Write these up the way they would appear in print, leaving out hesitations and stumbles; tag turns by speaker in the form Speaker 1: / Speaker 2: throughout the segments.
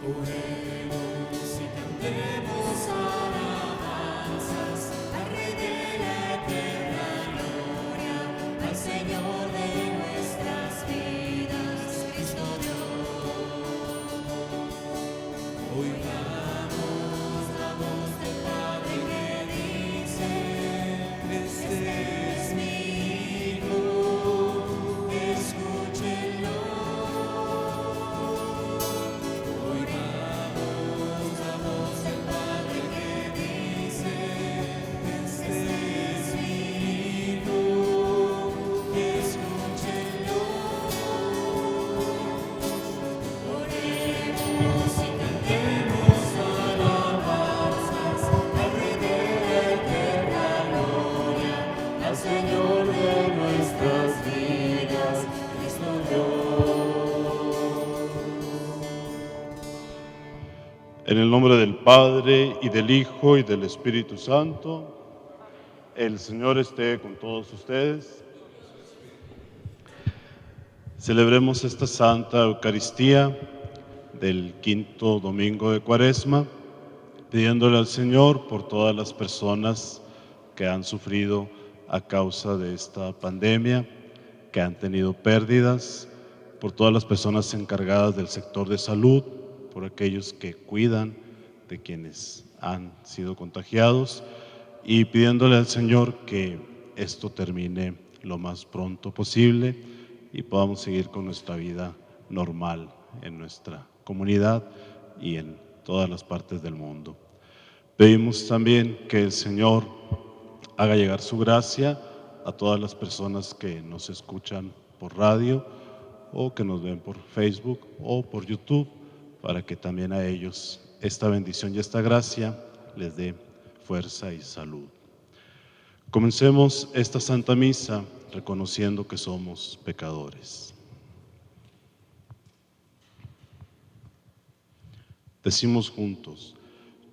Speaker 1: Oremos y cantemos alabanzas al Rey de la eterna gloria, al Señor de nuestras vidas, Cristo Dios. Oigamos la voz del Padre que dice: Este es mi Hijo, escúchenlo. Oigamos la voz del Padre que dice: Este es mi Hijo, escúchenlo. Oremos y cantemos alabanzas al Rey de la eterna gloria, al Señor de nuestras vidas, Cristo Dios.
Speaker 2: En el nombre del Padre, y del Hijo, y del Espíritu Santo, el Señor esté con todos ustedes. Celebremos esta Santa Eucaristía del quinto domingo de Cuaresma, pidiéndole al Señor por todas las personas que han sufrido a causa de esta pandemia, que han tenido pérdidas, por todas las personas encargadas del sector de salud, por aquellos que cuidan de quienes han sido contagiados, y pidiéndole al Señor que esto termine lo más pronto posible y podamos seguir con nuestra vida normal en nuestra comunidad y en todas las partes del mundo. Pedimos también que el Señor haga llegar su gracia a todas las personas que nos escuchan por radio o que nos ven por Facebook o por YouTube, para que también a ellos esta bendición y esta gracia les dé fuerza y salud. Comencemos esta Santa Misa reconociendo que somos pecadores. Decimos juntos: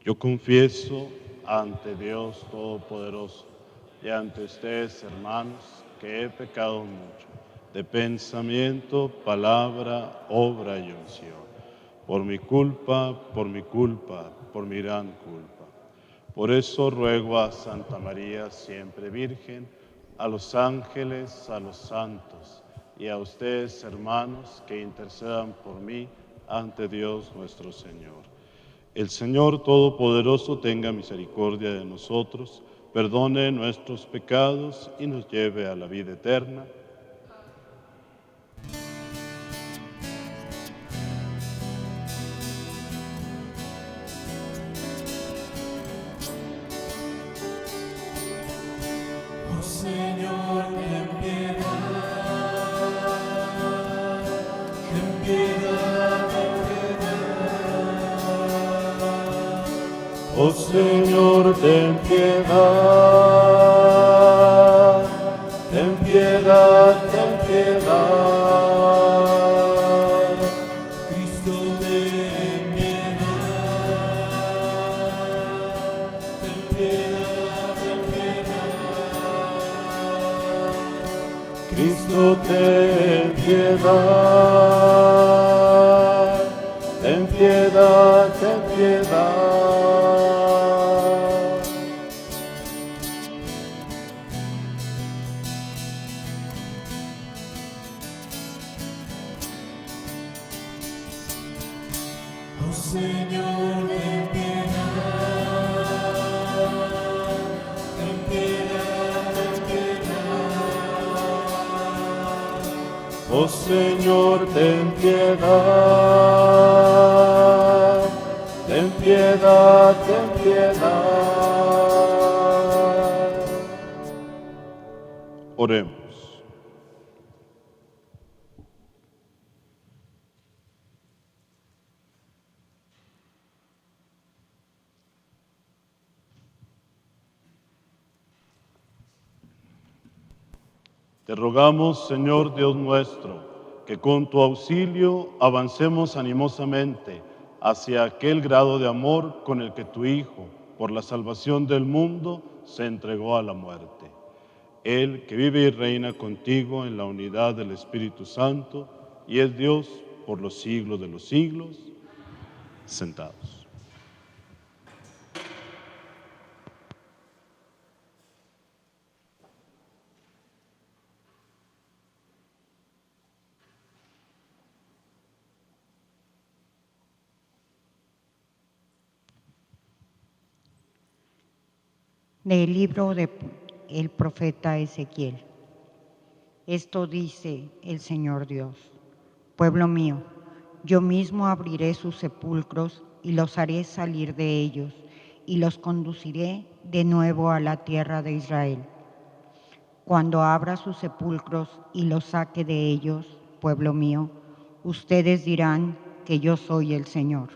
Speaker 2: yo confieso ante Dios Todopoderoso y ante ustedes, hermanos, que he pecado mucho, de pensamiento, palabra, obra y omisión, por mi culpa, por mi gran culpa. Por eso ruego a Santa María, siempre Virgen, a los ángeles, a los santos y a ustedes, hermanos, que intercedan por mí ante Dios nuestro Señor. El Señor Todopoderoso tenga misericordia de nosotros, perdone nuestros pecados y nos lleve a la vida eterna.
Speaker 1: Oh Señor, ten piedad, ten piedad, ten piedad.
Speaker 2: Oh Señor, ten piedad, ten piedad, ten piedad.
Speaker 1: Cristo, ten piedad, ten piedad, ten piedad.
Speaker 2: Cristo, ten piedad, ten piedad, ten piedad.
Speaker 1: Oh Señor, ten piedad, ten piedad, ten piedad.
Speaker 2: Oh Señor, ten piedad, ten piedad, ten piedad. Oremos. Te rogamos, Señor Dios nuestro, que con tu auxilio avancemos animosamente hacia aquel grado de amor con el que tu Hijo, por la salvación del mundo, se entregó a la muerte. Él que vive y reina contigo en la unidad del Espíritu Santo y es Dios por los siglos de los siglos. sentados.
Speaker 3: Del libro del profeta Ezequiel. Esto dice el Señor Dios: pueblo mío, yo mismo abriré sus sepulcros y los haré salir de ellos y los conduciré de nuevo a la tierra de Israel. Cuando abra sus sepulcros y los saque de ellos, pueblo mío, ustedes dirán que yo soy el Señor.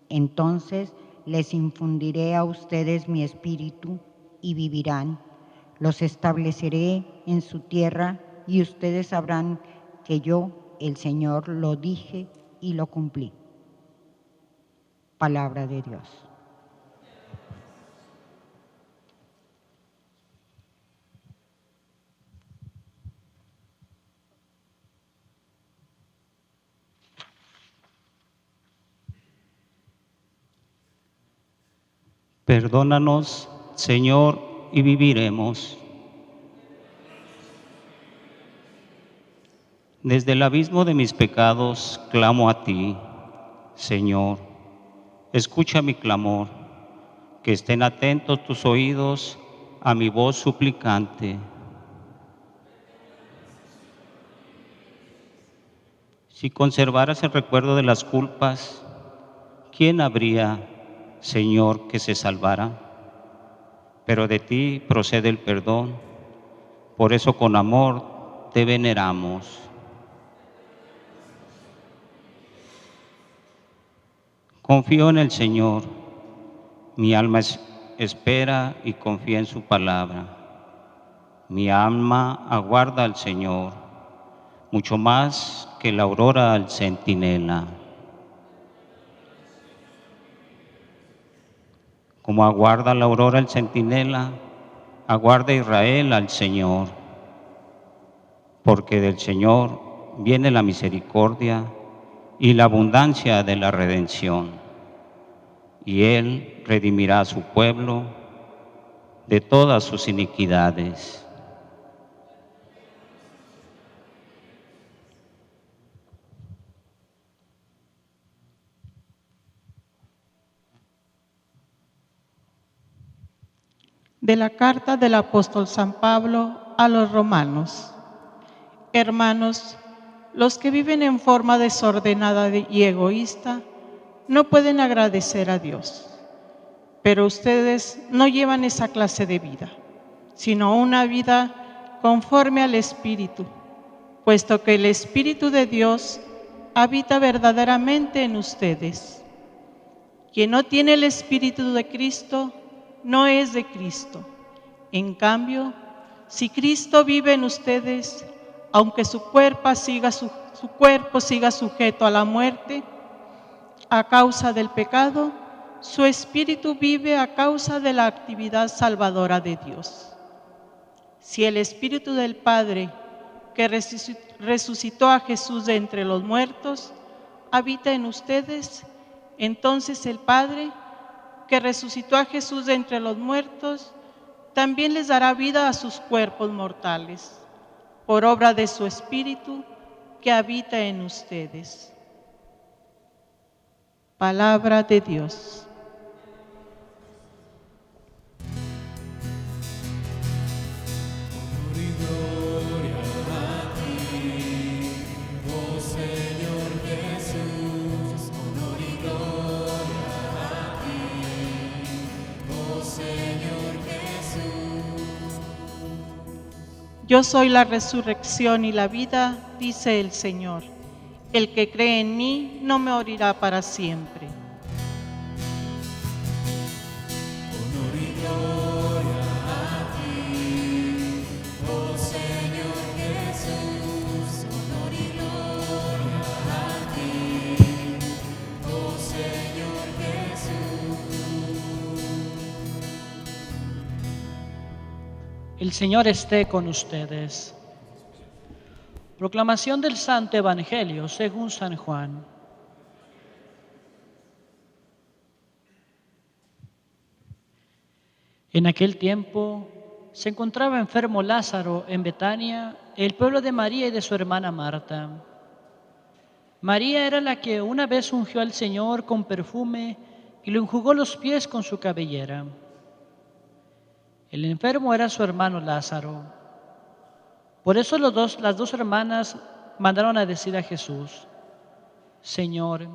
Speaker 3: Entonces les infundiré a ustedes mi espíritu y vivirán. Los estableceré en su tierra y ustedes sabrán que yo, el Señor, lo dije y lo cumplí. Palabra de Dios.
Speaker 4: Perdónanos, Señor, y viviremos. Desde el abismo de mis pecados clamo a ti, Señor. Escucha mi clamor, que estén atentos tus oídos a mi voz suplicante. Si conservaras el recuerdo de las culpas, ¿quién habría, Señor, que se salvara? Pero de ti procede el perdón, por eso con amor te veneramos. Confío en el Señor, mi alma espera y confía en su palabra. Mi alma aguarda al Señor, mucho más que la aurora al centinela. Como aguarda la aurora el centinela, aguarda Israel al Señor, porque del Señor viene la misericordia y la abundancia de la redención, y Él redimirá a su pueblo de todas sus iniquidades.
Speaker 5: De la carta del apóstol San Pablo a los romanos. Hermanos, los que viven en forma desordenada y egoísta no pueden agradecer a Dios. Pero ustedes no llevan esa clase de vida, sino una vida conforme al Espíritu, puesto que el Espíritu de Dios habita verdaderamente en ustedes. Quien no tiene el Espíritu de Cristo no es de Cristo. En cambio, si Cristo vive en ustedes, aunque su cuerpo siga sujeto a la muerte a causa del pecado, su espíritu vive a causa de la actividad salvadora de Dios. Si el Espíritu del Padre, que resucitó a Jesús de entre los muertos, habita en ustedes, entonces el Padre, que resucitó a Jesús de entre los muertos, también les dará vida a sus cuerpos mortales, por obra de su Espíritu que habita en ustedes. Palabra de Dios.
Speaker 1: Honor y gloria a ti, oh Señor Jesús. Honor y gloria a ti, oh Señor Jesús.
Speaker 5: Yo soy la resurrección y la vida, dice el Señor. El que cree en mí no morirá para siempre.
Speaker 1: Honor y gloria a ti, oh Señor Jesús. Honor y gloria a ti, oh Señor Jesús.
Speaker 6: El Señor esté con ustedes. Proclamación del Santo Evangelio según San Juan. En aquel tiempo se encontraba enfermo Lázaro en Betania, el pueblo de María y de su hermana Marta. María era la que una vez ungió al Señor con perfume y le enjugó los pies con su cabellera. El enfermo era su hermano Lázaro. Por eso las dos hermanas mandaron a decir a Jesús: Señor,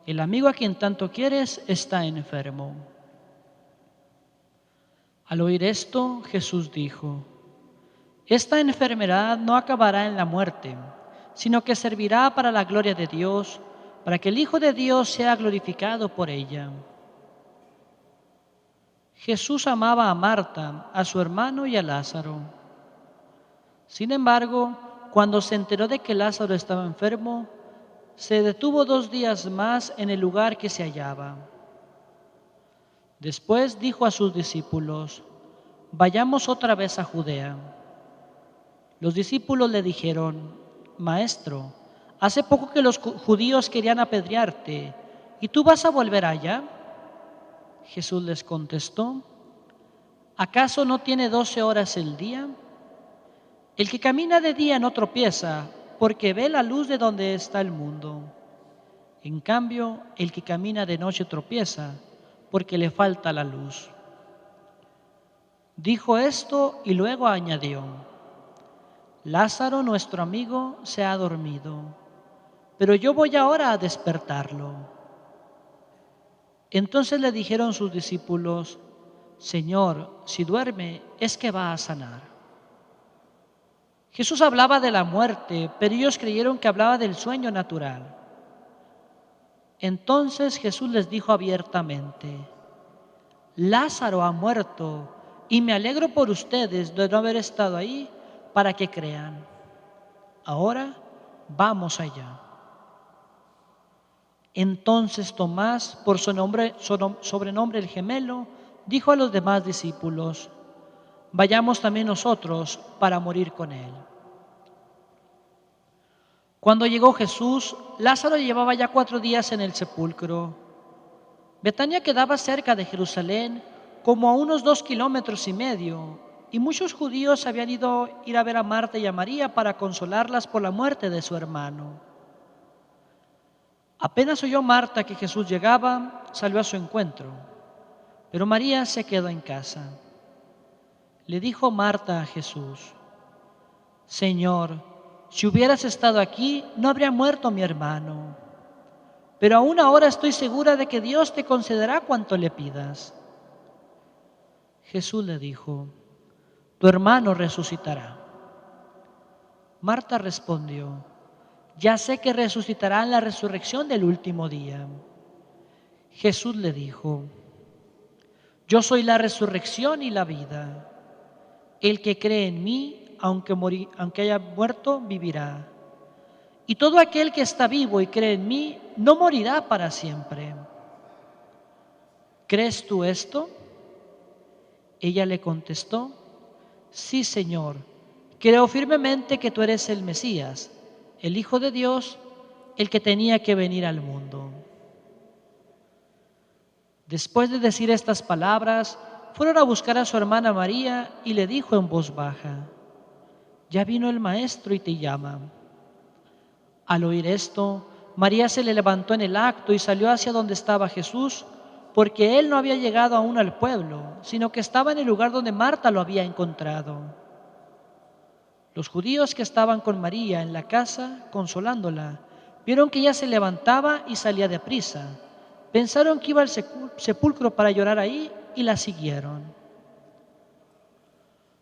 Speaker 6: el amigo a quien tanto quieres está enfermo. Al oír esto, Jesús dijo: Esta enfermedad no acabará en la muerte, sino que servirá para la gloria de Dios, para que el Hijo de Dios sea glorificado por ella. Jesús amaba a Marta, a su hermano y a Lázaro. Sin embargo, cuando se enteró de que Lázaro estaba enfermo, se detuvo 2 días más en el lugar que se hallaba. Después dijo a sus discípulos: Vayamos otra vez a Judea. Los discípulos le dijeron: Maestro, hace poco que los judíos querían apedrearte, ¿y tú vas a volver allá? Jesús les contestó: ¿Acaso no tiene 12 horas el día? El que camina de día no tropieza, porque ve la luz de donde está el mundo. En cambio, el que camina de noche tropieza, porque le falta la luz. Dijo esto y luego añadió: Lázaro, nuestro amigo, se ha dormido, pero yo voy ahora a despertarlo. Entonces le dijeron sus discípulos: Señor, si duerme, es que va a sanar. Jesús hablaba de la muerte, pero ellos creyeron que hablaba del sueño natural. Entonces Jesús les dijo abiertamente: Lázaro ha muerto, y me alegro por ustedes de no haber estado ahí para que crean. Ahora vamos allá. Entonces Tomás, por su sobrenombre el gemelo, dijo a los demás discípulos: Vayamos también nosotros para morir con él. Cuando llegó Jesús, Lázaro llevaba ya 4 días en el sepulcro. Betania quedaba cerca de Jerusalén, como a unos 2,5 kilómetros, y muchos judíos habían ido a ver a Marta y a María para consolarlas por la muerte de su hermano. Apenas oyó Marta que Jesús llegaba, salió a su encuentro, pero María se quedó en casa. Le dijo Marta a Jesús: Señor, si hubieras estado aquí, no habría muerto mi hermano. Pero aún ahora estoy segura de que Dios te concederá cuanto le pidas. Jesús le dijo: Tu hermano resucitará. Marta respondió: Ya sé que resucitará en la resurrección del último día. Jesús le dijo: Yo soy la resurrección y la vida. El que cree en mí, aunque haya muerto, vivirá. Y todo aquel que está vivo y cree en mí, no morirá para siempre. ¿Crees tú esto? Ella le contestó: Sí, Señor, creo firmemente que tú eres el Mesías, el Hijo de Dios, el que tenía que venir al mundo. Después de decir estas palabras, fueron a buscar a su hermana María y le dijo en voz baja: Ya vino el Maestro y te llama. Al oír esto, María se le levantó en el acto y salió hacia donde estaba Jesús, porque él no había llegado aún al pueblo, sino que estaba en el lugar donde Marta lo había encontrado. Los judíos que estaban con María en la casa, consolándola, vieron que ella se levantaba y salía deprisa. Pensaron que iba al sepulcro para llorar ahí y la siguieron.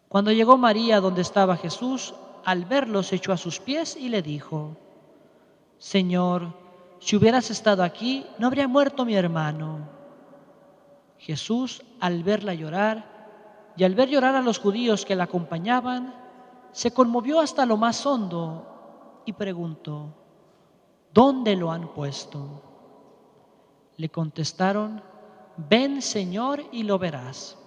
Speaker 6: Cuando llegó María donde estaba Jesús, al verlo se echó a sus pies y le dijo: Señor, si hubieras estado aquí, no habría muerto mi hermano. Jesús, al verla llorar y al ver llorar a los judíos que la acompañaban, se conmovió hasta lo más hondo y preguntó: ¿Dónde lo han puesto? Le contestaron: Ven, Señor, y lo verás.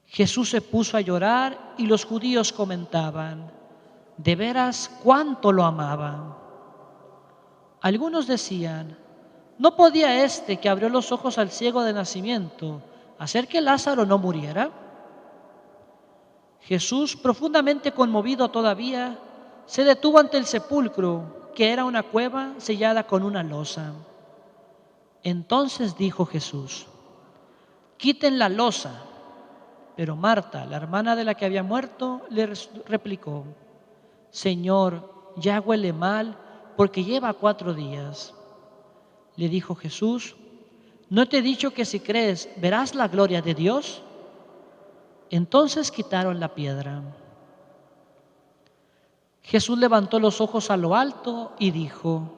Speaker 6: Jesús se puso a llorar y los judíos comentaban: de veras cuánto lo amaba. Algunos decían: ¿no podía este que abrió los ojos al ciego de nacimiento hacer que Lázaro no muriera? Jesús, profundamente conmovido todavía, se detuvo ante el sepulcro, que era una cueva sellada con una losa. Entonces dijo Jesús: quiten la losa. Pero Marta, la hermana de la que había muerto, le replicó: Señor, ya huele mal, porque lleva 4 días. Le dijo Jesús: ¿no te he dicho que si crees verás la gloria de Dios? Entonces quitaron la piedra. Jesús levantó los ojos a lo alto y dijo: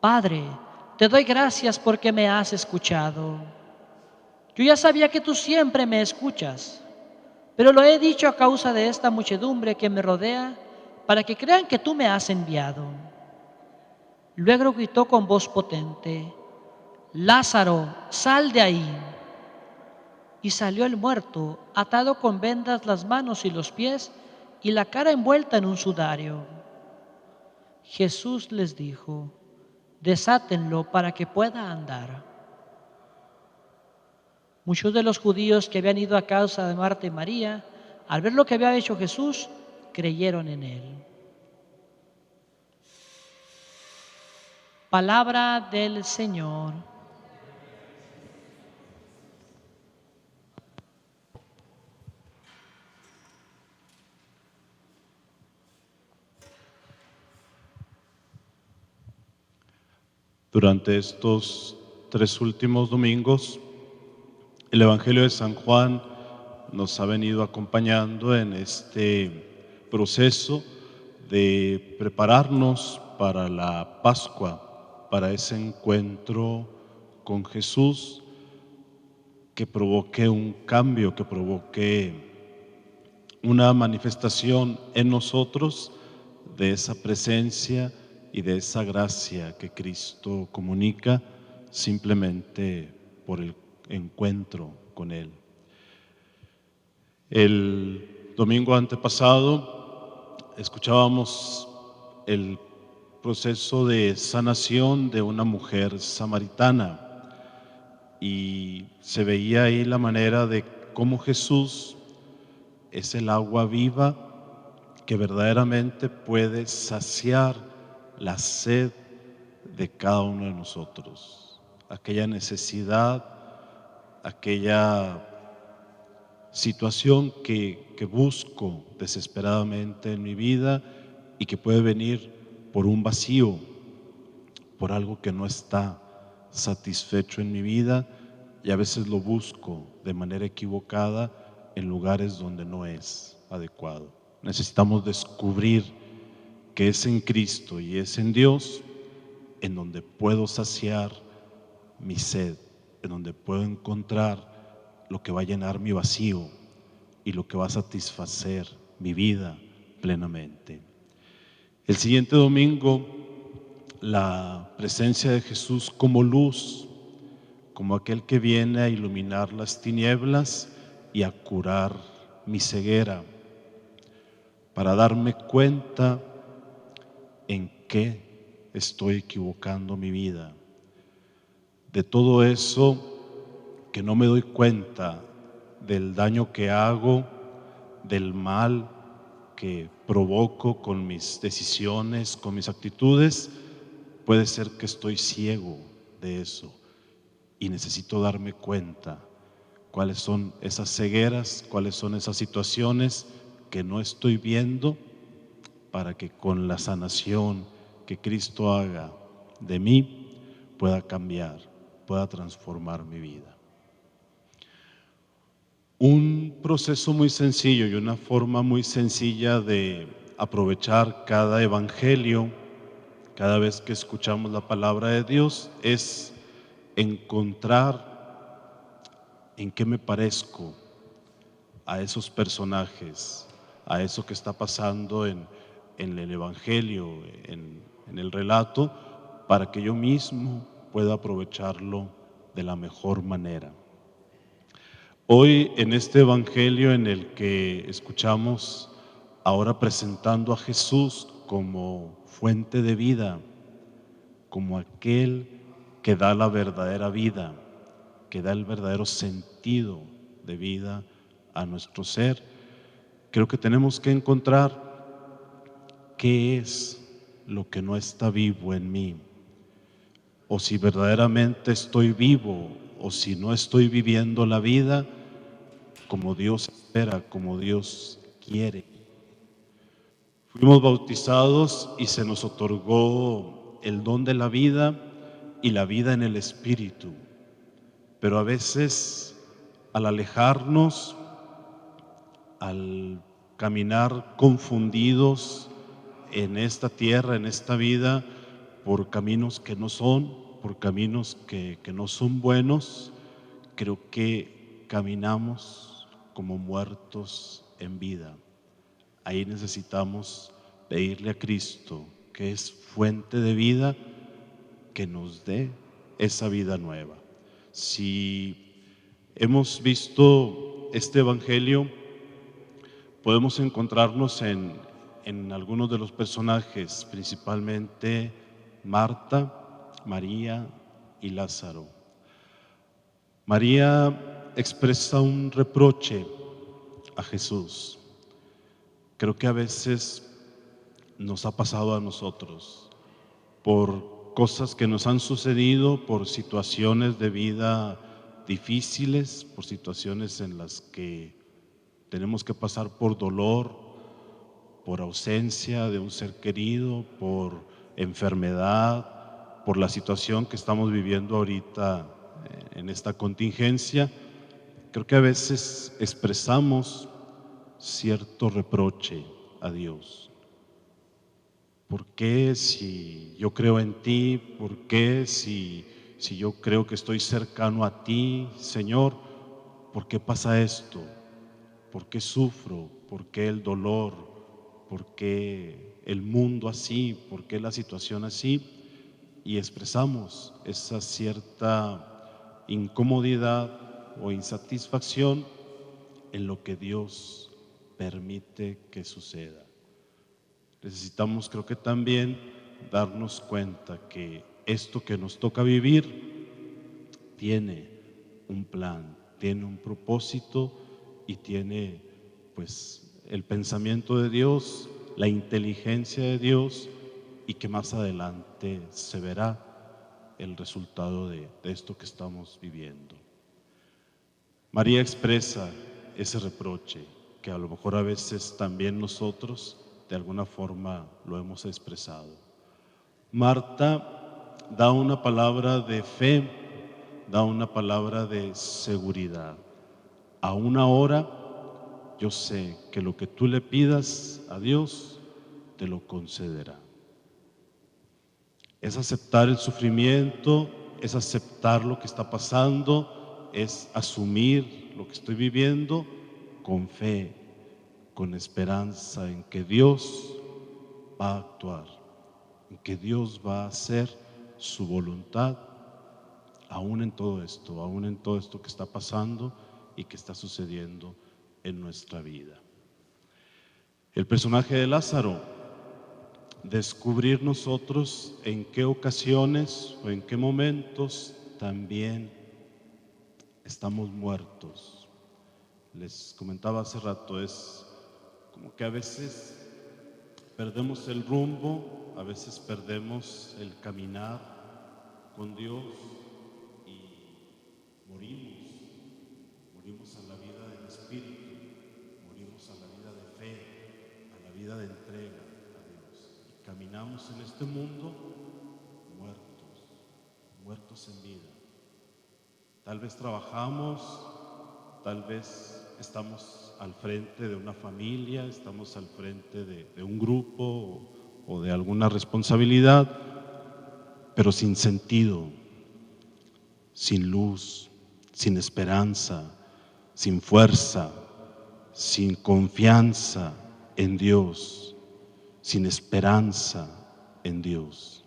Speaker 6: Padre, te doy gracias porque me has escuchado. Yo ya sabía que tú siempre me escuchas, pero lo he dicho a causa de esta muchedumbre que me rodea, para que crean que tú me has enviado. Luego gritó con voz potente: Lázaro, sal de ahí. Y salió el muerto, atado con vendas las manos y los pies, y la cara envuelta en un sudario. Jesús les dijo: desátenlo para que pueda andar. Muchos de los judíos que habían ido a casa de Marta y María, al ver lo que había hecho Jesús, creyeron en él. Palabra del Señor.
Speaker 2: Durante estos 3 últimos domingos, el Evangelio de San Juan nos ha venido acompañando en este proceso de prepararnos para la Pascua, para ese encuentro con Jesús que provoque un cambio, que provoque una manifestación en nosotros de esa presencia y de esa gracia que Cristo comunica simplemente por el encuentro con Él. El domingo antepasado escuchábamos el proceso de sanación de una mujer samaritana y se veía ahí la manera de cómo Jesús es el agua viva que verdaderamente puede saciar la sed de cada uno de nosotros, aquella necesidad, aquella situación que busco desesperadamente en mi vida y que puede venir por un vacío, por algo que no está satisfecho en mi vida, y a veces lo busco de manera equivocada en lugares donde no es adecuado. Necesitamos descubrir que es en Cristo y es en Dios en donde puedo saciar mi sed, en donde puedo encontrar lo que va a llenar mi vacío y lo que va a satisfacer mi vida plenamente. El siguiente domingo, la presencia de Jesús como luz, como aquel que viene a iluminar las tinieblas y a curar mi ceguera, para darme cuenta en qué estoy equivocando mi vida, de todo eso que no me doy cuenta, del daño que hago, del mal que provoco con mis decisiones, con mis actitudes. Puede ser que estoy ciego de eso y necesito darme cuenta cuáles son esas cegueras, cuáles son esas situaciones que no estoy viendo, para que con la sanación que Cristo haga de mí pueda cambiar, pueda transformar mi vida. Un proceso muy sencillo y una forma muy sencilla de aprovechar cada evangelio, cada vez que escuchamos la palabra de Dios, es encontrar en qué me parezco a esos personajes, a eso que está pasando en el evangelio, en el relato, para que yo mismo pueda aprovecharlo de la mejor manera. Hoy en este evangelio en el que escuchamos ahora presentando a Jesús como fuente de vida, como aquel que da la verdadera vida, que da el verdadero sentido de vida a nuestro ser. Creo que tenemos que encontrar qué es lo que no está vivo en mí, o si verdaderamente estoy vivo, o si no estoy viviendo la vida como Dios espera, como Dios quiere. Fuimos bautizados y se nos otorgó el don de la vida y la vida en el Espíritu, pero a veces al alejarnos, al caminar confundidos en esta tierra, en esta vida, por caminos que no son, por caminos que no son buenos, creo que caminamos como muertos en vida. Ahí necesitamos pedirle a Cristo, que es fuente de vida, que nos dé esa vida nueva. Si hemos visto este Evangelio, podemos encontrarnos en algunos de los personajes, principalmente Marta, María y Lázaro. María expresa un reproche a Jesús. Creo que a veces nos ha pasado a nosotros por cosas que nos han sucedido, por situaciones de vida difíciles, por situaciones en las que tenemos que pasar por dolor, por ausencia de un ser querido, por enfermedad, por la situación que estamos viviendo ahorita en esta contingencia. Creo que a veces expresamos cierto reproche a Dios. ¿Por qué si yo creo en ti? ¿Por qué si yo creo que estoy cercano a ti, Señor? ¿Por qué pasa esto? ¿Por qué sufro? ¿Por qué el dolor? ¿Por qué el mundo así? ¿Por qué la situación así? Y expresamos esa cierta incomodidad o insatisfacción en lo que Dios permite que suceda. Necesitamos, creo que también, darnos cuenta que esto que nos toca vivir tiene un plan, tiene un propósito y tiene pues el pensamiento de Dios, la inteligencia de Dios, y que más adelante se verá el resultado de esto que estamos viviendo. María expresa ese reproche que a lo mejor a veces también nosotros de alguna forma lo hemos expresado. Marta da una palabra de fe, da una palabra de seguridad. A una hora yo sé que lo que tú le pidas a Dios te lo concederá. Es aceptar el sufrimiento, es aceptar lo que está pasando, es asumir lo que estoy viviendo con fe, con esperanza en que Dios va a actuar, en que Dios va a hacer su voluntad, aún en todo esto que está pasando y que está sucediendo en nuestra vida. El personaje de Lázaro, descubrir nosotros en qué ocasiones o en qué momentos también estamos muertos. Les comentaba hace rato, es como que a veces perdemos el rumbo, a veces perdemos el caminar con Dios y morimos a la vida del Espíritu, morimos a la vida de fe, a la vida de entrega a Dios. Y caminamos en este mundo muertos en vida. Tal vez trabajamos, tal vez estamos al frente de una familia, estamos al frente de un grupo o de alguna responsabilidad, pero sin sentido, sin luz, sin esperanza, sin fuerza, sin confianza en Dios, sin esperanza en Dios.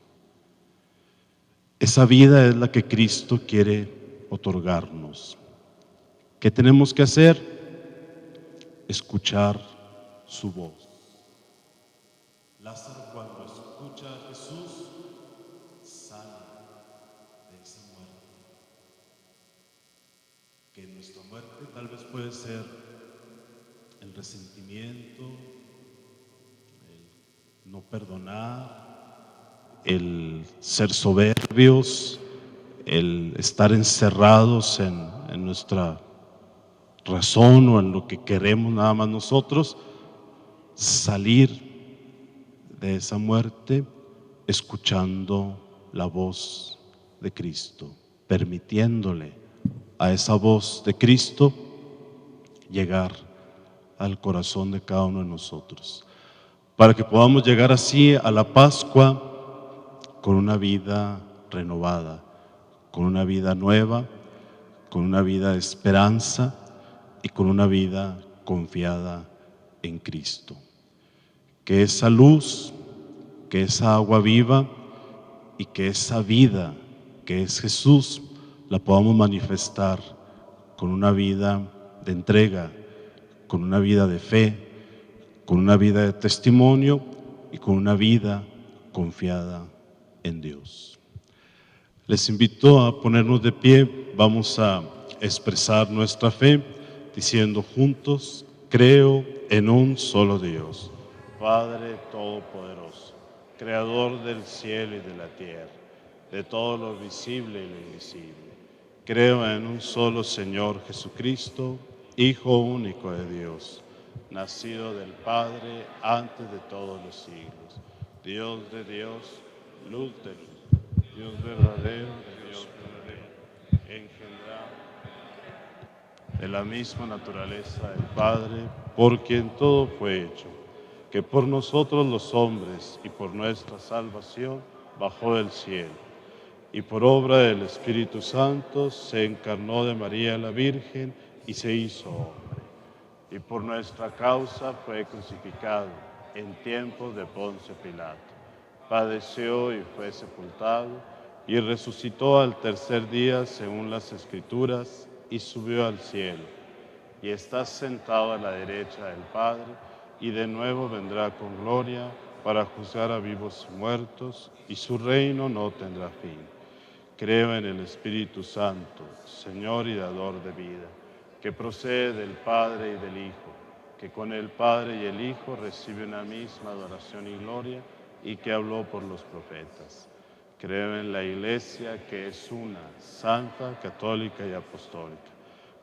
Speaker 2: Esa vida es la que Cristo quiere otorgarnos. ¿Qué tenemos que hacer? Escuchar su voz. Lázaro, cuando escucha a Jesús, sale de esa muerte. que nuestra muerte tal vez puede ser el resentimiento, el no perdonar, el ser soberbios, el estar encerrados en nuestra razón o en lo que queremos nada más nosotros, salir de esa muerte escuchando la voz de Cristo, permitiéndole a esa voz de Cristo llegar al corazón de cada uno de nosotros, para que podamos llegar así a la Pascua con una vida renovada, con una vida nueva, con una vida de esperanza y con una vida confiada en Cristo. Que esa luz, que esa agua viva y que esa vida que es Jesús la podamos manifestar con una vida de entrega, con una vida de fe, con una vida de testimonio y con una vida confiada en Dios. Les invito a ponernos de pie, vamos a expresar nuestra fe diciendo juntos: creo en un solo Dios, Padre Todopoderoso, Creador del cielo y de la tierra, de todo lo visible y lo invisible. Creo en un solo Señor Jesucristo, Hijo único de Dios, nacido del Padre antes de todos los siglos, Dios de Dios, luz de luz, Dios verdadero de Dios verdadero, engendrado de la misma naturaleza del Padre, por quien todo fue hecho, que por nosotros los hombres y por nuestra salvación bajó del cielo, y por obra del Espíritu Santo se encarnó de María la Virgen y se hizo hombre, y por nuestra causa fue crucificado en tiempos de Poncio Pilato, padeció y fue sepultado, y resucitó al tercer día según las Escrituras, y subió al cielo, y está sentado a la derecha del Padre, y de nuevo vendrá con gloria para juzgar a vivos y muertos, y su reino no tendrá fin. Creo en el Espíritu Santo, Señor y dador de vida, que procede del Padre y del Hijo, que con el Padre y el Hijo recibe una misma adoración y gloria, y que habló por los profetas. Creo en la Iglesia, que es una, santa, católica y apostólica.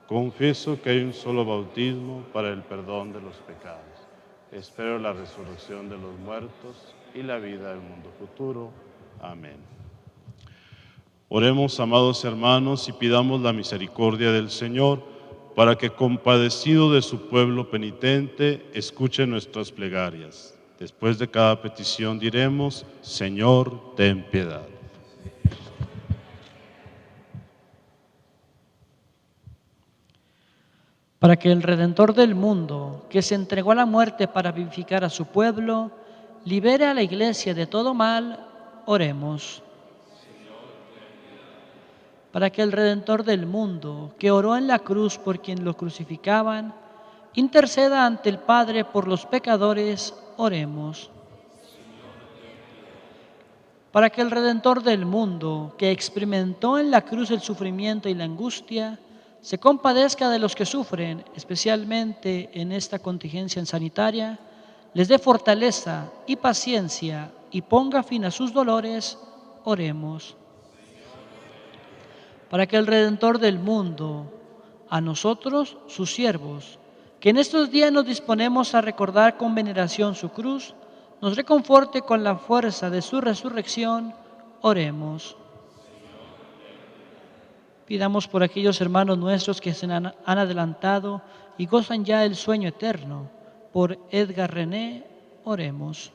Speaker 2: Confieso que hay un solo bautismo para el perdón de los pecados. Espero la resurrección de los muertos y la vida del mundo futuro. Amén. Oremos, amados hermanos, y pidamos la misericordia del Señor, para que, compadecido de su pueblo penitente, escuche nuestras plegarias. Después de cada petición diremos: Señor, ten piedad.
Speaker 6: Para que el Redentor del mundo, que se entregó a la muerte para vivificar a su pueblo, libere a la Iglesia de todo mal, oremos. Para que el Redentor del mundo, que oró en la cruz por quien lo crucificaban, interceda ante el Padre por los pecadores, oremos. Para que el Redentor del mundo, que experimentó en la cruz el sufrimiento y la angustia, se compadezca de los que sufren, especialmente en esta contingencia sanitaria, les dé fortaleza y paciencia y ponga fin a sus dolores, oremos. Para que el Redentor del mundo, a nosotros, sus siervos, que en estos días nos disponemos a recordar con veneración su cruz, nos reconforte con la fuerza de su resurrección, oremos. Pidamos por aquellos hermanos nuestros que se han adelantado y gozan ya el sueño eterno. Por Edgar René, oremos.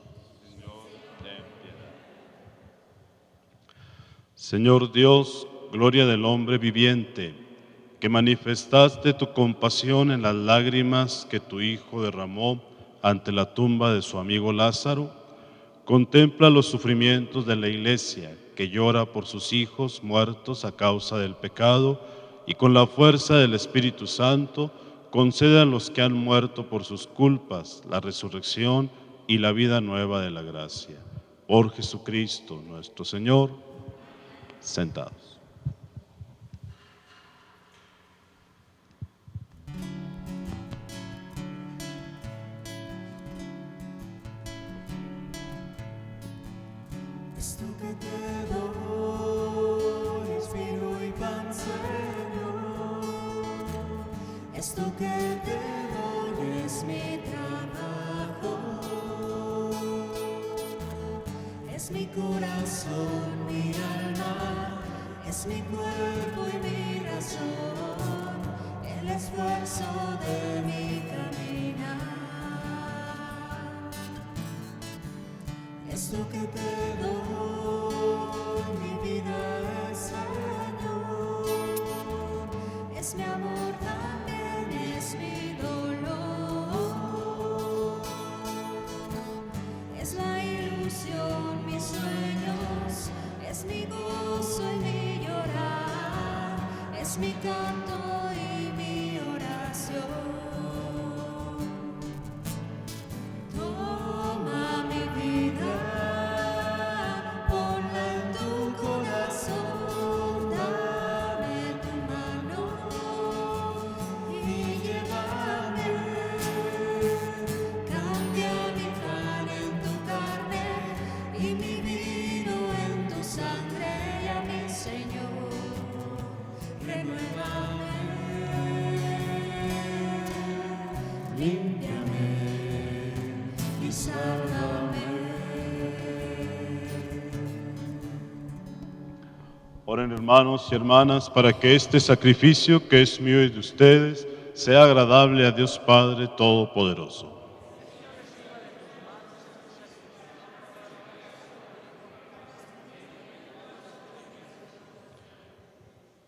Speaker 2: Señor Dios, gloria del hombre viviente, que manifestaste tu compasión en las lágrimas que tu Hijo derramó ante la tumba de su amigo Lázaro, contempla los sufrimientos de la Iglesia, que llora por sus hijos muertos a causa del pecado, y con la fuerza del Espíritu Santo concede a los que han muerto por sus culpas la resurrección y la vida nueva de la gracia. Por Jesucristo nuestro Señor. Sentados.
Speaker 1: Esto que te doy es vino y pan, Señor. Esto que te doy es mi trabajo. Es mi corazón, mi alma, es mi cuerpo y mi razón, el esfuerzo de mi caminar. Esto que te doy, mi vida es, Señor, es mi amor, también es mi dolor, es la ilusión, mis sueños, es mi gozo y mi llorar, es mi canto y mi oración. Toma mi vida, ponla en tu corazón, dame tu mano y llévame. Cambia mi pan en tu carne y mi vino en tu sangre, y a mi Señor, renuévame, límpiame y sálvame.
Speaker 2: Oren, hermanos y hermanas, para que este sacrificio que es mío y de ustedes sea agradable a Dios Padre Todopoderoso.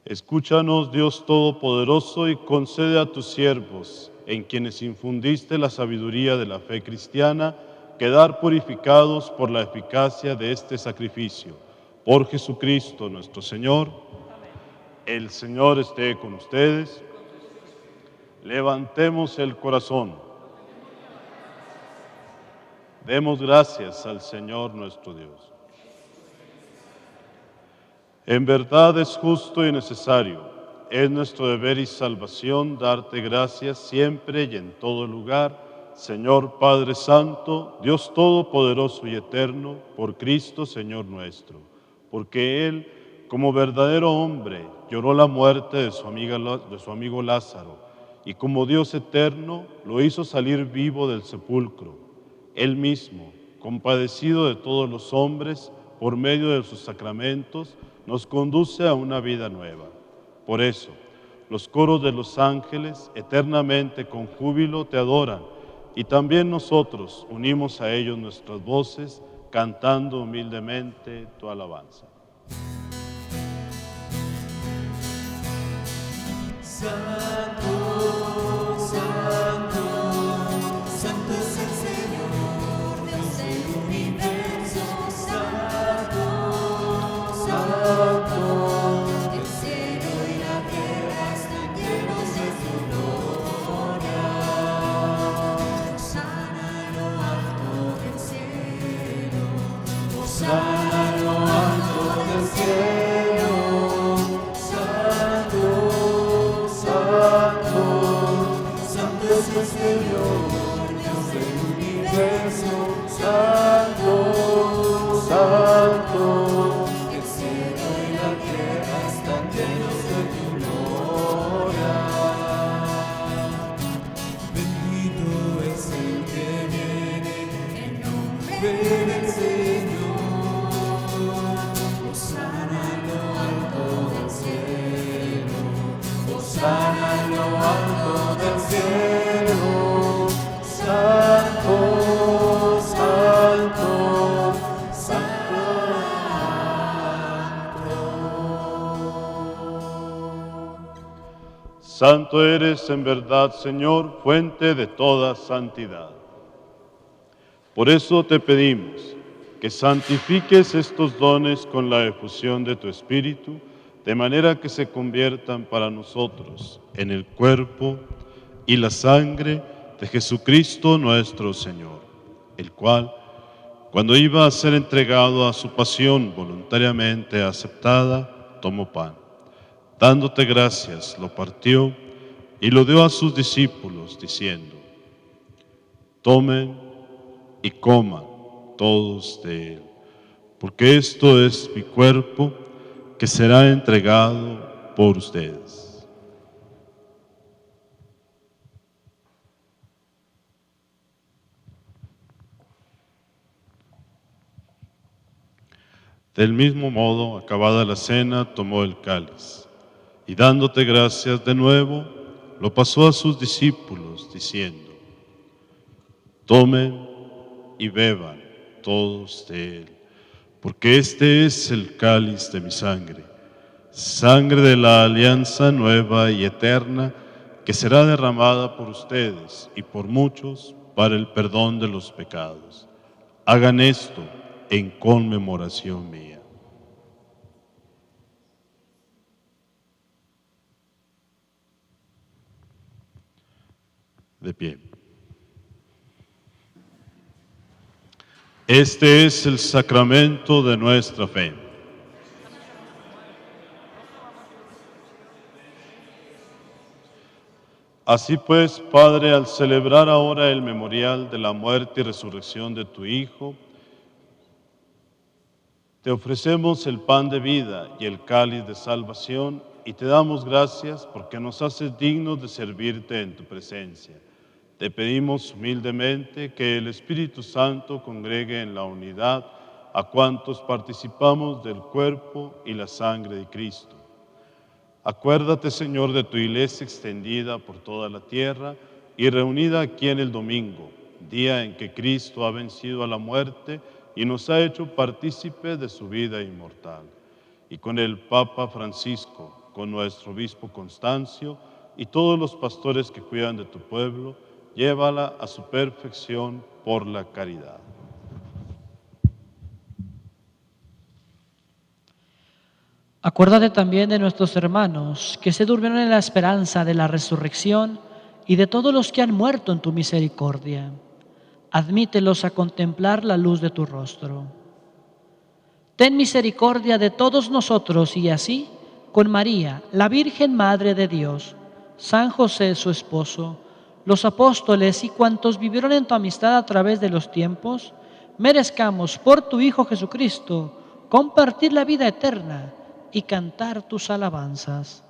Speaker 2: Escúchanos, Dios Todopoderoso, y concede a tus siervos, en quienes infundiste la sabiduría de la fe cristiana, quedar purificados por la eficacia de este sacrificio. Por Jesucristo nuestro Señor. El Señor esté con ustedes. Levantemos el corazón. Demos gracias al Señor nuestro Dios. En verdad es justo y necesario, es nuestro deber y salvación darte gracias siempre y en todo lugar, Señor Padre Santo, Dios Todopoderoso y Eterno, por Cristo Señor nuestro, porque Él, como verdadero hombre, lloró la muerte de su amigo Lázaro, y como Dios eterno, lo hizo salir vivo del sepulcro. Él mismo, compadecido de todos los hombres, por medio de sus sacramentos, nos conduce a una vida nueva. Por eso, los coros de los ángeles eternamente con júbilo te adoran, y también nosotros unimos a ellos nuestras voces, cantando humildemente tu alabanza.
Speaker 1: Santo, santo, santo es el Señor, Dios del universo. Santo, santo, el cielo y la tierra están llenos de su gloria. Hosana en lo alto del cielo, hosana en lo alto del cielo. Santo, santo, santo es el Señor, Dios del universo. Santo, santo, el cielo y la tierra están llenos de tu gloria. Bendito es el que viene en nombre del Señor. Hosana en lo alto del cielo, hosana en lo alto del cielo. Santo, santo, santo.
Speaker 2: Santo eres en verdad, Señor, fuente de toda santidad. Por eso te pedimos que santifiques estos dones con la efusión de tu Espíritu, de manera que se conviertan para nosotros en el cuerpo y la sangre de Jesucristo nuestro Señor, el cual, cuando iba a ser entregado a su pasión voluntariamente aceptada, tomó pan. Dándote gracias, lo partió y lo dio a sus discípulos, diciendo: tomen y coman todos de él, porque esto es mi cuerpo que será entregado por ustedes. Del mismo modo, acabada la cena, tomó el cáliz y dándote gracias de nuevo, lo pasó a sus discípulos, diciendo: tomen y beban todos de él, porque este es el cáliz de mi sangre, sangre de la alianza nueva y eterna, que será derramada por ustedes y por muchos para el perdón de los pecados. Hagan esto en conmemoración mía. De pie. Este es el sacramento de nuestra fe. Así pues, Padre, al celebrar ahora el memorial de la muerte y resurrección de tu Hijo, te ofrecemos el pan de vida y el cáliz de salvación y te damos gracias porque nos haces dignos de servirte en tu presencia. Te pedimos humildemente que el Espíritu Santo congregue en la unidad a cuantos participamos del cuerpo y la sangre de Cristo. Acuérdate, Señor, de tu iglesia extendida por toda la tierra y reunida aquí en el domingo, día en que Cristo ha vencido a la muerte y nos ha hecho partícipes de su vida inmortal. Y con el Papa Francisco, con nuestro obispo Constancio y todos los pastores que cuidan de tu pueblo, llévala a su perfección por la caridad.
Speaker 6: Acuérdate también de nuestros hermanos que se durmieron en la esperanza de la resurrección y de todos los que han muerto en tu misericordia. Admítelos a contemplar la luz de tu rostro. Ten misericordia de todos nosotros y así, con María, la Virgen Madre de Dios, San José, su esposo, los apóstoles y cuantos vivieron en tu amistad a través de los tiempos, merezcamos por tu Hijo Jesucristo compartir la vida eterna y cantar tus alabanzas.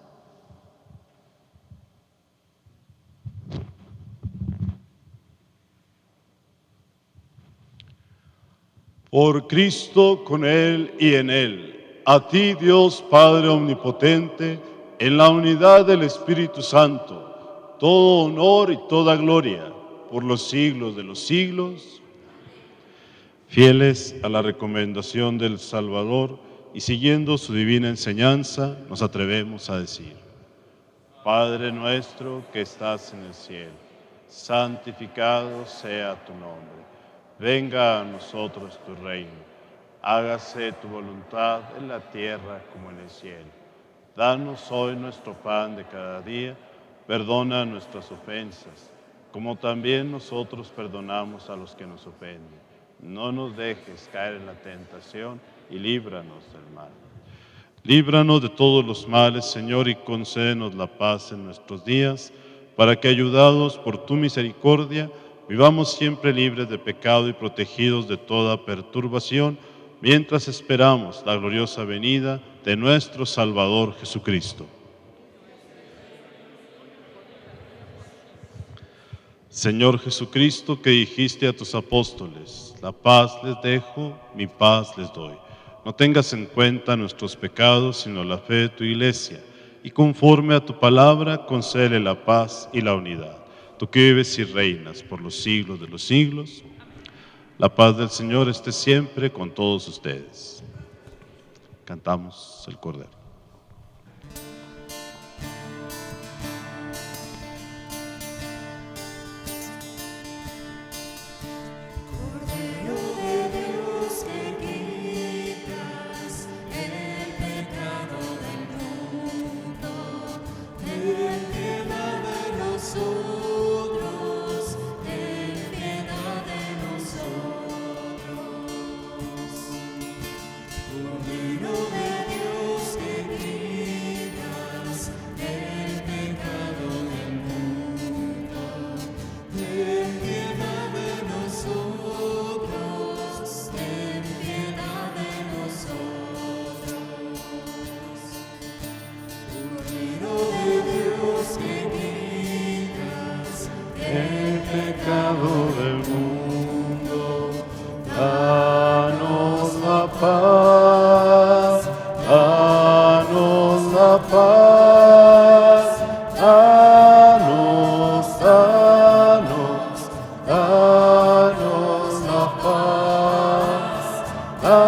Speaker 2: Por Cristo, con Él y en Él, a ti, Dios Padre Omnipotente, en la unidad del Espíritu Santo, todo honor y toda gloria por los siglos de los siglos. Fieles a la recomendación del Salvador y siguiendo su divina enseñanza, nos atrevemos a decir: Padre nuestro que estás en el cielo, santificado sea tu nombre. Venga a nosotros tu reino. Hágase tu voluntad en la tierra como en el cielo. Danos hoy nuestro pan de cada día. Perdona nuestras ofensas, como también nosotros perdonamos a los que nos ofenden. No nos dejes caer en la tentación y líbranos del mal. Líbranos de todos los males, Señor, y concédenos la paz en nuestros días, para que, ayudados por tu misericordia, vivamos siempre libres de pecado y protegidos de toda perturbación, mientras esperamos la gloriosa venida de nuestro Salvador Jesucristo. Señor Jesucristo, que dijiste a tus apóstoles: la paz les dejo, mi paz les doy. No tengas en cuenta nuestros pecados, sino la fe de tu iglesia, y conforme a tu palabra, concédele la paz y la unidad. Tú que vives y reinas por los siglos de los siglos, la paz del Señor esté siempre con todos ustedes. Cantamos el Cordero.
Speaker 1: Cordero de Dios que quitas el pecado del mundo, ten piedad de nosotros, ten piedad de nosotros. Cordero de Dios que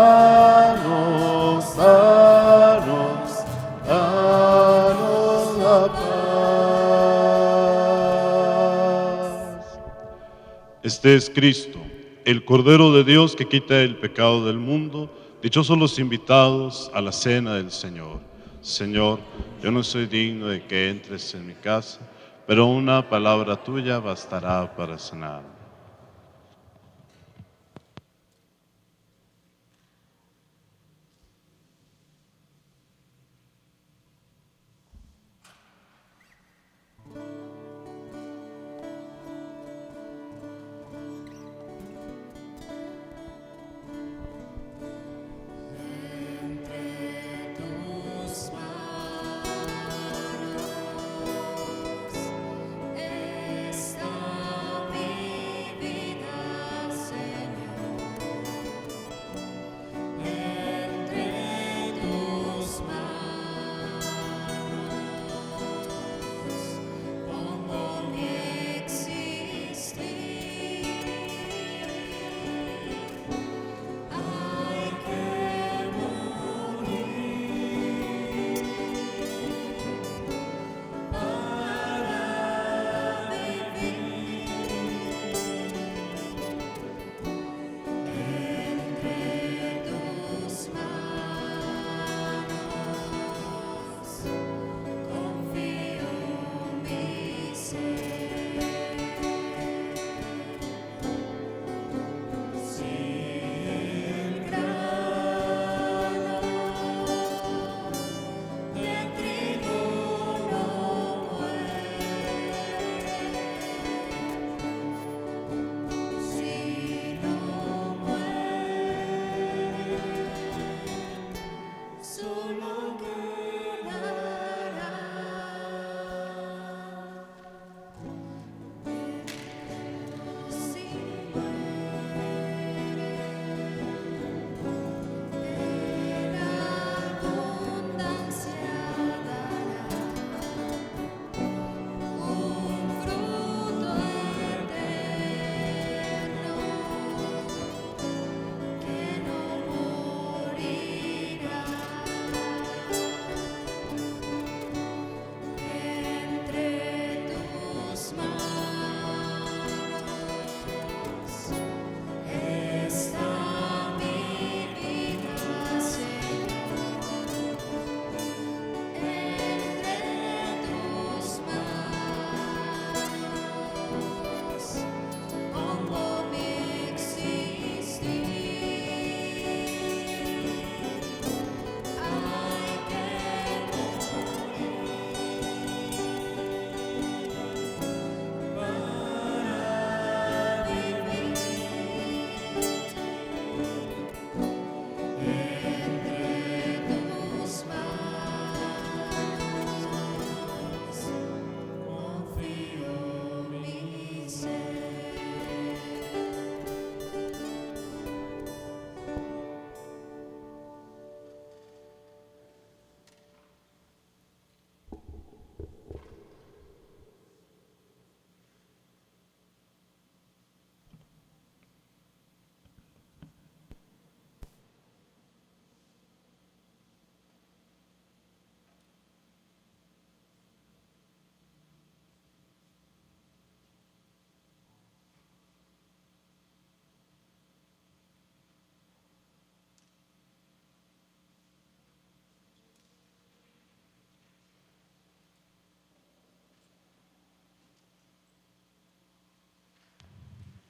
Speaker 2: danos, danos, danos la paz. Este es Cristo, el Cordero de Dios que quita el pecado del mundo. Dichosos los invitados a la cena del Señor. Señor, yo no soy digno de que entres en mi casa, pero una palabra tuya bastará para sanar.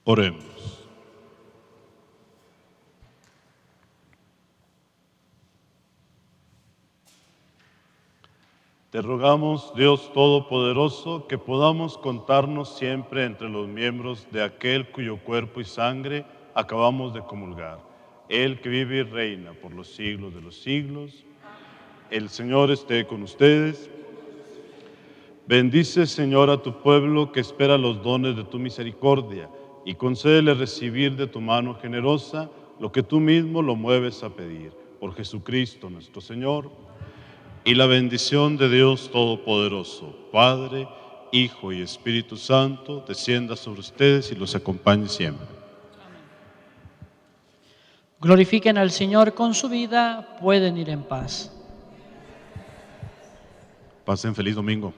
Speaker 2: Oremos. Te rogamos, Dios Todopoderoso, que podamos contarnos siempre entre los miembros de aquel cuyo cuerpo y sangre acabamos de comulgar, Él que vive y reina por los siglos de los siglos. El Señor esté con ustedes. Bendice, Señor, a tu pueblo que espera los dones de tu misericordia y concédele recibir de tu mano generosa lo que tú mismo lo mueves a pedir. Por Jesucristo nuestro Señor. Y la bendición de Dios Todopoderoso, Padre, Hijo y Espíritu Santo, descienda sobre ustedes y los acompañe siempre.
Speaker 6: Glorifiquen al Señor con su vida, pueden ir en paz.
Speaker 2: Pasen feliz domingo.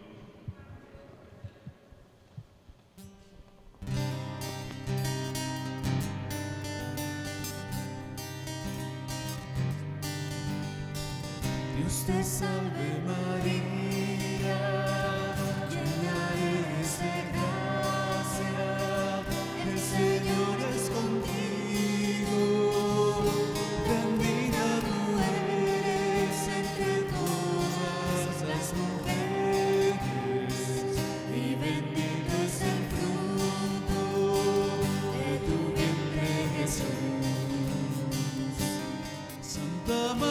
Speaker 1: Dios te salve María, llena eres de gracia, el Señor es contigo, bendita tú eres entre todas las mujeres, y bendito es el fruto de tu vientre Jesús. Santa María,